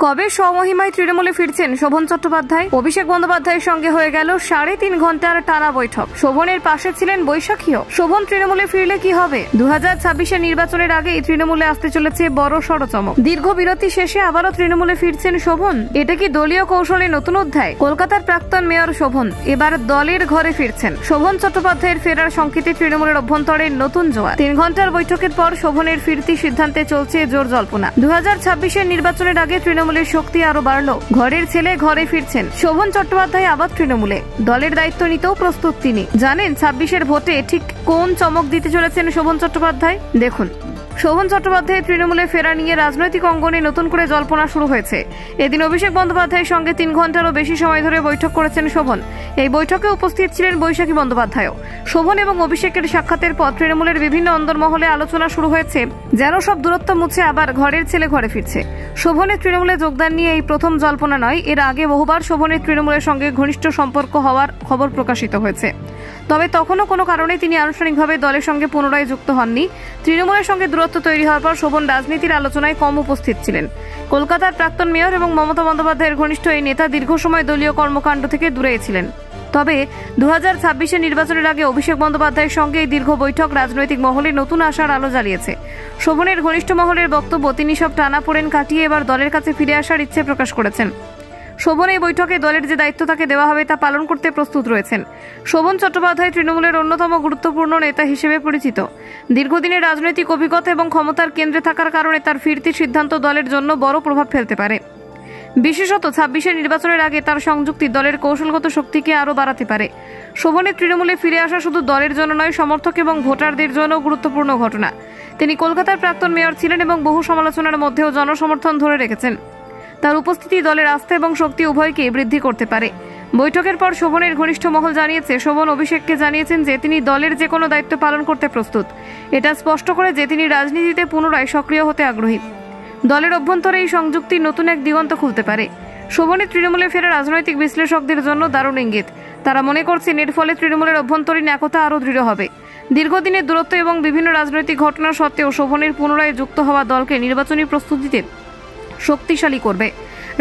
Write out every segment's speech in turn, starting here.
কবে স্বমহিমায় তৃণমূলে ফিরছেন শোভন চট্টোপাধ্যায়? অভিষেক বন্দ্যোপাধ্যায়ের সঙ্গে হয়ে গেল 3.5 ঘন্টার টানা বৈঠক। শোভনের পাশে ছিলেন বৈশাখীও। শোভন তৃণমূলে ফিরলে কি হবে? 2026 নির্বাচনের আগেই তৃণমূলে আসতে চলেছে বড় সড় চমক। দীর্ঘ বিরতি শেষে আবারও তৃণমূলে ফিরছেন শোভন। এটা কি দলীয় কৌশলে নতুন অধ্যায়? কলকাতার প্রাক্তন মেয়র শোভন এবার দলের ঘরে ফিরছেন। শোভন চট্টোপাধ্যায়ের ফেরার সংকেতে তৃণমূলের অভ্যন্তরে নতুন জোয়ার। 3 ঘন্টার বৈঠকের পর শোভনের ফিরতি সিদ্ধান্তে চলছে জোর জল্পনা। 2026 নির্বাচনের আগে তৃণমূলের শক্তি আরো বাড়লো। ঘরের ছেলে ঘরে ফিরছেন শোভন চট্টোপাধ্যায়। আবার তৃণমূলে দলের দায়িত্ব নিতেও প্রস্তুত তিনি। জানেন 26 ভোটে ঠিক কোন চমক দিতে চলেছেন শোভন চট্টোপাধ্যায়? দেখুন, শোভন চট্টোপাধ্যায়ের তৃণমূলে ফেরা নিয়ে রাজনৈতিক অঙ্গনে নতুন করে জল্পনা শুরু হয়েছে। এদিন অভিষেক বন্দ্যোপাধ্যায়ের সঙ্গে 3 ঘন্টারও বেশি সময় ধরে বৈঠক করেছেন শোভন। এই বৈঠকে উপস্থিত ছিলেন বৈশাখী বন্দ্যোপাধ্যায়ও। শোভন এবং অভিষেকের সাক্ষাতের পর তৃণমূলের বিভিন্ন অন্দরমহলে আলোচনা শুরু হয়েছে, যেন সব দূরত্ব মুছে আবার ঘরের ছেলে ঘরে ফিরছে। শোভনের তৃণমূলে যোগদান নিয়ে এই প্রথম জল্পনা নয়, এর আগে বহুবার শোভনের তৃণমূলের সঙ্গে ঘনিষ্ঠ সম্পর্ক হওয়ার খবর প্রকাশিত হয়েছে। তবে তখনও কোনো কারণে তিনি আনুষ্ঠানিকভাবে দলের সঙ্গে পুনরায় যুক্ত হননি। তৃণমূলের সঙ্গে দূরত্ব তৈরি হওয়ার পর শোভন রাজনীতির আলোচনায় কম উপস্থিত ছিলেন। কলকাতার প্রাক্তন মেয়র এবং মমতা বন্দ্যোপাধ্যায়ের ঘনিষ্ঠ এই নেতা দীর্ঘ সময় দলীয় কর্মকাণ্ড থেকে দূরে ছিলেন। তবে 2026 নির্বাচনের আগে অভিষেক বন্দ্যোপাধ্যায়ের সঙ্গে এই দীর্ঘ বৈঠক রাজনৈতিক মহলে নতুন আশার আলো জ্বালিয়েছে। শোভনের ঘনিষ্ঠ মহলের বক্তব্য, তিনি সব টানাপোড়েন কাটিয়ে এবার দলের কাছে ফিরে আসার ইচ্ছে প্রকাশ করেছেন। শোভন এই বৈঠকে দলের যে দায়িত্ব তাকে দেওয়া হবে তা পালন করতে প্রস্তুত রয়েছেন। শোভন চট্টোপাধ্যায় তৃণমূলের অন্যতম গুরুত্বপূর্ণ নেতা হিসেবে পরিচিত। দীর্ঘদিনের রাজনৈতিক অভিজ্ঞতা এবং ক্ষমতার কেন্দ্রে থাকার কারণে তার ফিরতি সিদ্ধান্ত দলের জন্য বড় প্রভাব ফেলতে পারে। বিশেষত 26 নির্বাচনের আগে তার সংযুক্তি দলের কৌশলগত শক্তিকে আরও বাড়াতে পারে। শোভনের তৃণমূলে ফিরে আসা শুধু দলের জন্য নয়, সমর্থক এবং ভোটারদের জন্য গুরুত্বপূর্ণ ঘটনা। তিনি কলকাতার প্রাক্তন মেয়র ছিলেন এবং বহু সমালোচনার মধ্যেও জনসমর্থন ধরে রেখেছেন। তার উপস্থিতি দলের আস্থা এবং শক্তি উভয়কে বৃদ্ধি করতে পারে। বৈঠকের পর শোভনের ঘনিষ্ঠ মহল জানিয়েছে, শোভন অভিষেককে জানিয়েছেন যে তিনি দলের যে কোনো দায়িত্ব পালন করতে প্রস্তুত। এটা স্পষ্ট করে যে তিনি রাজনীতিতে পুনরায় সক্রিয় হতে আগ্রহী। দলের অভ্যন্তরে এই সংযুক্তি নতুন এক দিগন্ত খুলতে পারে। শোভনের তৃণমূলে ফেরা রাজনৈতিক বিশ্লেষকদের জন্য দারুণ ইঙ্গিত। তারা মনে করছেন এর ফলে তৃণমূলের অভ্যন্তরীণ একতা আরও দৃঢ় হবে। দীর্ঘদিনের দূরত্ব এবং বিভিন্ন রাজনৈতিক ঘটনা সত্ত্বেও শোভনের পুনরায় যুক্ত হওয়া দলকে নির্বাচনী প্রস্তুতিতে শক্তিশালী করবে।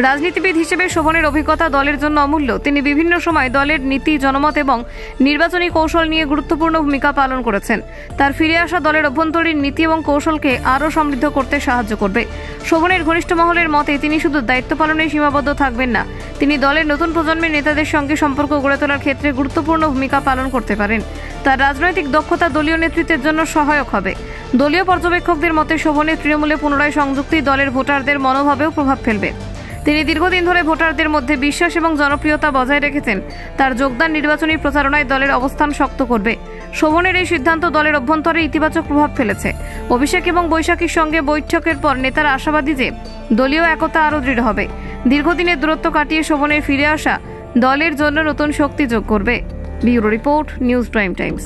রাজনীতিবিদ হিসেবে শোভনের অভিজ্ঞতা দলের জন্য অমূল্য। তিনি বিভিন্ন সময় দলের নীতি, জনমত এবং নির্বাচনী কৌশল নিয়ে গুরুত্বপূর্ণ ভূমিকা পালন করেছেন। তার ফিরে আসা দলের অভ্যন্তরীণ নীতি এবং কৌশলকে আরও সমৃদ্ধ করতে সাহায্য করবে। শোভনের ঘনিষ্ঠ মহলের মতে তিনি শুধু দায়িত্ব পালনে সীমাবদ্ধ থাকবেন না, তিনি দলের নতুন প্রজন্মের নেতাদের সঙ্গে সম্পর্ক গড়ে তোলার ক্ষেত্রে গুরুত্বপূর্ণ ভূমিকা পালন করতে পারেন। তার রাজনৈতিক দক্ষতা দলীয় নেতৃত্বের জন্য সহায়ক হবে। দলীয় পর্যবেক্ষকদের মতে শোভনের তৃণমূলে পুনরায় সংযুক্তি দলের ভোটারদের মনোভাবেও প্রভাব ফেলবে। তিনি দীর্ঘদিন ধরে ভোটারদের মধ্যে বিশ্বাস এবং জনপ্রিয়তা বজায় রেখেছেন। তার যোগদান নির্বাচনী প্রচারণায় দলের অবস্থান শক্ত করবে। শোভনের এই সিদ্ধান্ত দলের অভ্যন্তরে ইতিবাচক প্রভাব ফেলেছে। অভিষেক এবং বৈশাখীর সঙ্গে বৈঠকের পর নেতারা আশাবাদী যে দলীয় একতা আরও দৃঢ় হবে। দীর্ঘদিনের দূরত্ব কাটিয়ে শোভনের ফিরে আসা দলের জন্য নতুন শক্তি যোগ করবে। Bureau report, news prime Times.